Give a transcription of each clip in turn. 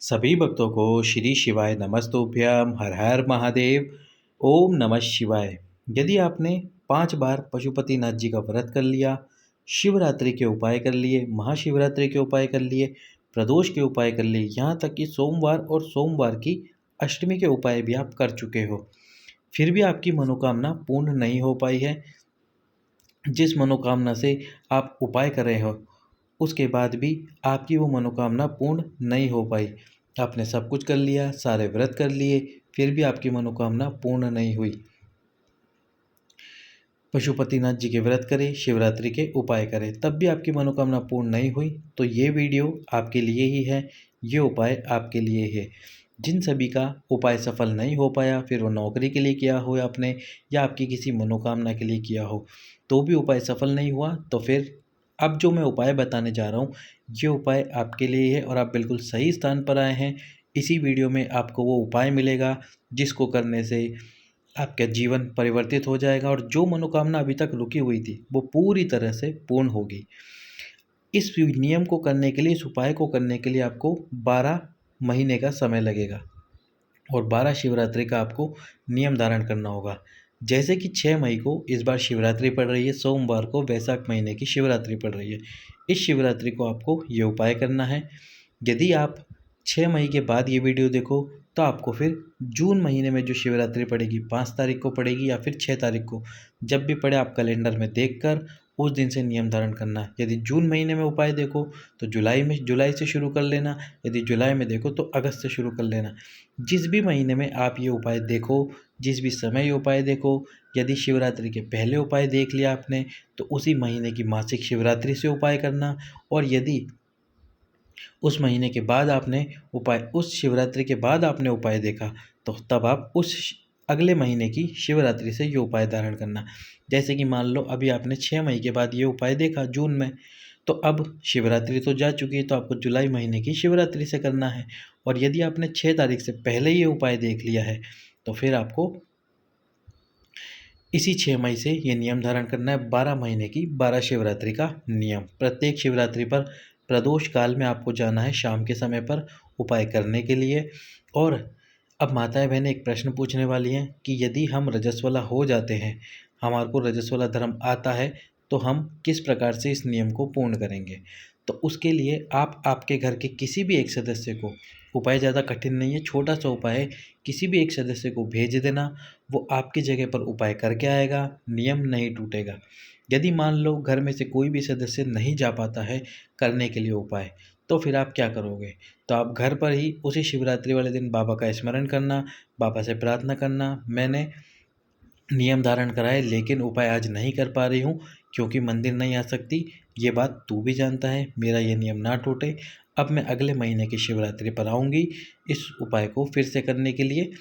सभी भक्तों को श्री शिवाय नमस्तुभ्यम हर हर महादेव। ओम नमः शिवाय। यदि आपने 5 बार पशुपतिनाथ जी का व्रत कर लिया, शिवरात्रि के उपाय कर लिए, महाशिवरात्रि के उपाय कर लिए, प्रदोष के उपाय कर लिए, यहाँ तक कि सोमवार और सोमवार की अष्टमी के उपाय भी आप कर चुके हो, फिर भी आपकी मनोकामना पूर्ण नहीं हो पाई है, जिस मनोकामना से आप उपाय कर रहे हो उसके बाद भी आपकी वो मनोकामना पूर्ण नहीं हो पाई। आपने सब कुछ कर लिया, सारे व्रत कर लिए, फिर भी आपकी मनोकामना पूर्ण नहीं हुई। पशुपतिनाथ जी के व्रत करें, शिवरात्रि के उपाय करें, तब भी आपकी मनोकामना पूर्ण नहीं हुई, तो ये वीडियो आपके लिए ही है, ये उपाय आपके लिए है। जिन सभी का उपाय सफल नहीं हो पाया, फिर वो नौकरी के लिए किया हो आपने या आपकी किसी मनोकामना के लिए किया हो, तो भी उपाय सफल नहीं हुआ, तो फिर अब जो मैं उपाय बताने जा रहा हूँ, ये उपाय आपके लिए है और आप बिल्कुल सही स्थान पर आए हैं। इसी वीडियो में आपको वो उपाय मिलेगा जिसको करने से आपका जीवन परिवर्तित हो जाएगा और जो मनोकामना अभी तक रुकी हुई थी वो पूरी तरह से पूर्ण होगी। इस नियम को करने के लिए, इस उपाय को करने के लिए आपको 12 महीने का समय लगेगा और 12 शिवरात्रि का आपको नियम धारण करना होगा। जैसे कि 6 मई को इस बार शिवरात्रि पड़ रही है, सोमवार को वैशाख महीने की शिवरात्रि पड़ रही है। इस शिवरात्रि को आपको ये उपाय करना है। यदि आप 6 मई के बाद ये वीडियो देखो तो आपको फिर जून महीने में जो शिवरात्रि पड़ेगी 5 तारीख को पड़ेगी या फिर 6 तारीख को, जब भी पड़े आप कैलेंडर में देखकर उस दिन से नियम धारण करना है। यदि जून महीने में उपाय देखो तो जुलाई से शुरू कर लेना, यदि जुलाई में देखो तो अगस्त से शुरू कर लेना। जिस भी महीने में आप ये उपाय देखो, जिस भी समय ये उपाय देखो, यदि शिवरात्रि के पहले उपाय देख लिया आपने तो उसी महीने की मासिक शिवरात्रि से उपाय करना, और यदि उस महीने के बाद आपने उस शिवरात्रि के बाद आपने उपाय देखा तो तब आप उस अगले महीने की शिवरात्रि से ये उपाय धारण करना। जैसे कि मान लो अभी आपने 6 मई के बाद ये उपाय देखा जून में, तो अब शिवरात्रि तो जा चुकी है, तो आपको जुलाई महीने की शिवरात्रि से करना है। और यदि आपने 6 तारीख से पहले ये उपाय देख लिया है तो फिर आपको इसी 6 मई से ये नियम धारण करना है, 12 महीने की 12 शिवरात्रि का नियम। प्रत्येक शिवरात्रि पर प्रदोष काल में आपको जाना है शाम के समय पर उपाय करने के लिए। और अब माताएं बहनें एक प्रश्न पूछने वाली हैं कि यदि हम रजस्वला हो जाते हैं, हमारे को रजस्वला धर्म आता है, तो हम किस प्रकार से इस नियम को पूर्ण करेंगे। तो उसके लिए आप आपके घर के किसी भी एक सदस्य को, उपाय ज़्यादा कठिन नहीं है, छोटा सा उपाय है, किसी भी एक सदस्य को भेज देना, वो आपकी जगह पर उपाय करके आएगा, नियम नहीं टूटेगा। यदि मान लो घर में से कोई भी सदस्य नहीं जा पाता है करने के लिए उपाय, तो फिर आप क्या करोगे। तो आप घर पर ही उसी शिवरात्रि वाले दिन बाबा का स्मरण करना, बाबा से प्रार्थना करना, मैंने नियम धारण करा है लेकिन उपाय आज नहीं कर पा रही हूँ क्योंकि मंदिर नहीं आ सकती, ये बात तू भी जानता है, मेरा ये नियम ना टूटे। अब मैं अगले महीने की शिवरात्रि पर आऊँगी इस उपाय को फिर से करने के लिए,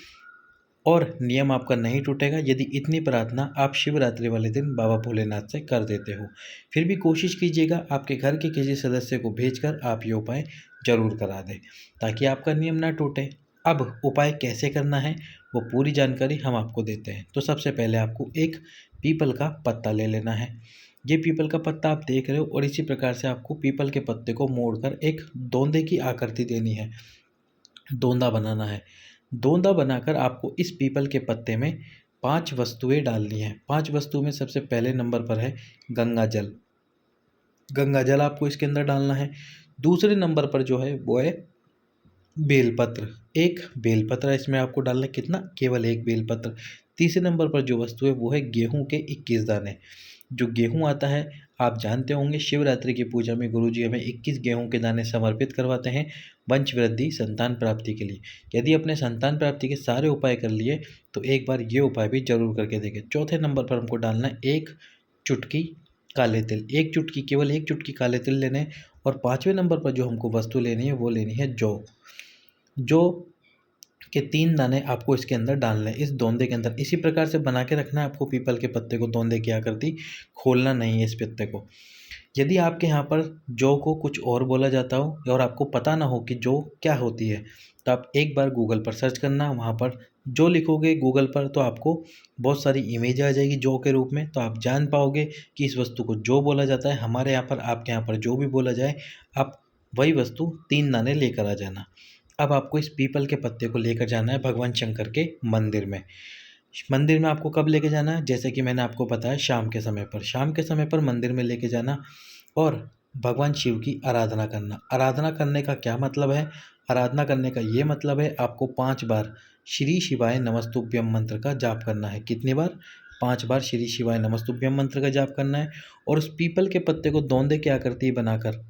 और नियम आपका नहीं टूटेगा यदि इतनी प्रार्थना आप शिवरात्रि वाले दिन बाबा भोलेनाथ से कर देते हो। फिर भी कोशिश कीजिएगा आपके घर के किसी सदस्य को भेजकर आप ये उपाय ज़रूर करा दें ताकि आपका नियम ना टूटे। अब उपाय कैसे करना है वो पूरी जानकारी हम आपको देते हैं। तो सबसे पहले आपको एक पीपल का पत्ता ले लेना है। ये पीपल का पत्ता आप देख रहे हो, और इसी प्रकार से आपको पीपल के पत्ते को मोड़कर एक दोंदे की आकृति देनी है, दोंदा बनाना है। दोंदा बनाकर आपको इस पीपल के पत्ते में 5 वस्तुएं डालनी हैं। 5 वस्तु में सबसे पहले नंबर पर है गंगा जल। गंगा जल आपको इसके अंदर डालना है। दूसरे नंबर पर जो है वो है बेलपत्र। एक बेलपत्र इसमें आपको डालना है, कितना, केवल एक बेलपत्र। तीसरे नंबर पर जो वस्तु है वो है गेहूं के 21 दाने। जो गेहूं आता है आप जानते होंगे, शिवरात्रि की पूजा में गुरुजी हमें 21 गेहूं के दाने समर्पित करवाते हैं वंश वृद्धि संतान प्राप्ति के लिए। यदि अपने संतान प्राप्ति के सारे उपाय कर लिए तो एक बार ये उपाय भी जरूर करके देखें। चौथे नंबर पर हमको डालना है एक चुटकी काले तिल। एक चुटकी, केवल एक चुटकी काले तिल लेने हैं। और 5वें नंबर पर जो हमको वस्तु लेनी है वो लेनी है जौ। जौ के 3 दाने आपको इसके अंदर डालने हैं, इस दोंदे के अंदर। इसी प्रकार से बना के रखना है आपको पीपल के पत्ते को, दोंदे की आकृति, खोलना नहीं है इस पत्ते को। यदि आपके यहाँ पर जौ को कुछ और बोला जाता हो और आपको पता ना हो कि जौ क्या होती है, तो आप एक बार गूगल पर सर्च करना। वहाँ पर जो लिखोगे गूगल पर तो आपको बहुत सारी इमेज आ जाएगी जौ के रूप में, तो आप जान पाओगे कि इस वस्तु को जौ बोला जाता है। हमारे यहाँ पर, आपके यहाँ पर जो भी बोला जाए, आप वही वस्तु 3 दाने लेकर आ जाना। अब आपको इस पीपल के पत्ते को लेकर जाना है भगवान शंकर के मंदिर में। मंदिर में आपको कब लेके जाना है? जैसे कि मैंने आपको बताया, शाम के समय पर। शाम के समय पर मंदिर में लेके जाना और भगवान शिव की आराधना करना। आराधना करने का क्या मतलब है? आराधना करने का ये मतलब है, आपको 5 बार श्री शिवाय नमस्तुभ्यम मंत्र का जाप करना है। कितनी बार? 5 बार श्री शिवाय नमस्तुभ्यम मंत्र का जाप करना है। और उस पीपल के पत्ते को दौंदे की आकृति बनाकर,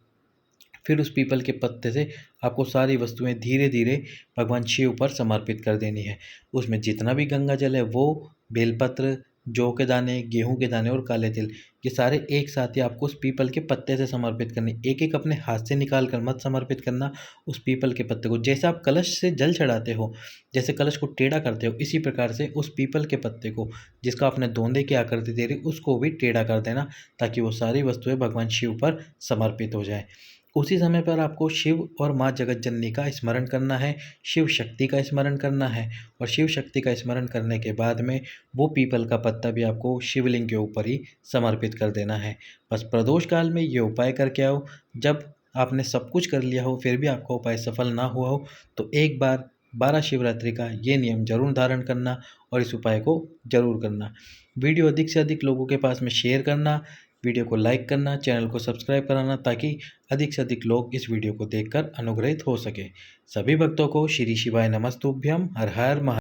फिर उस पीपल के पत्ते से आपको सारी वस्तुएं धीरे धीरे भगवान शिव पर समर्पित कर देनी है। उसमें जितना भी गंगा जल है वो, बेलपत्र, जौ के दाने, गेहूं के दाने और काले तिल, ये सारे एक साथ ही आपको उस पीपल के पत्ते से समर्पित करने। एक एक अपने हाथ से निकाल कर मत समर्पित करना उस पीपल के पत्ते को। जैसे आप कलश से जल चढ़ाते हो, जैसे कलश को टेढ़ा करते हो, इसी प्रकार से उस पीपल के पत्ते को, जिसका आपने दोंदे की आकृति दे रही, उसको भी टेढ़ा कर देना, ताकि वो सारी वस्तुएं भगवान शिव पर समर्पित हो जाए। उसी समय पर आपको शिव और माँ जगत जननी का स्मरण करना है, शिव शक्ति का स्मरण करना है। और शिव शक्ति का स्मरण करने के बाद में वो पीपल का पत्ता भी आपको शिवलिंग के ऊपर ही समर्पित कर देना है। बस प्रदोष काल में ये उपाय करके आओ। जब आपने सब कुछ कर लिया हो फिर भी आपका उपाय सफल ना हुआ हो, तो एक बार 12 शिवरात्रि का ये नियम जरूर धारण करना और इस उपाय को जरूर करना। वीडियो अधिक से अधिक लोगों के पास में शेयर करना, वीडियो को लाइक करना, चैनल को सब्सक्राइब कराना, ताकि अधिक से अधिक लोग इस वीडियो को देखकर अनुग्रहित हो सके। सभी भक्तों को श्री शिवाय नमस्तुभ्यम। हर हर महादेव।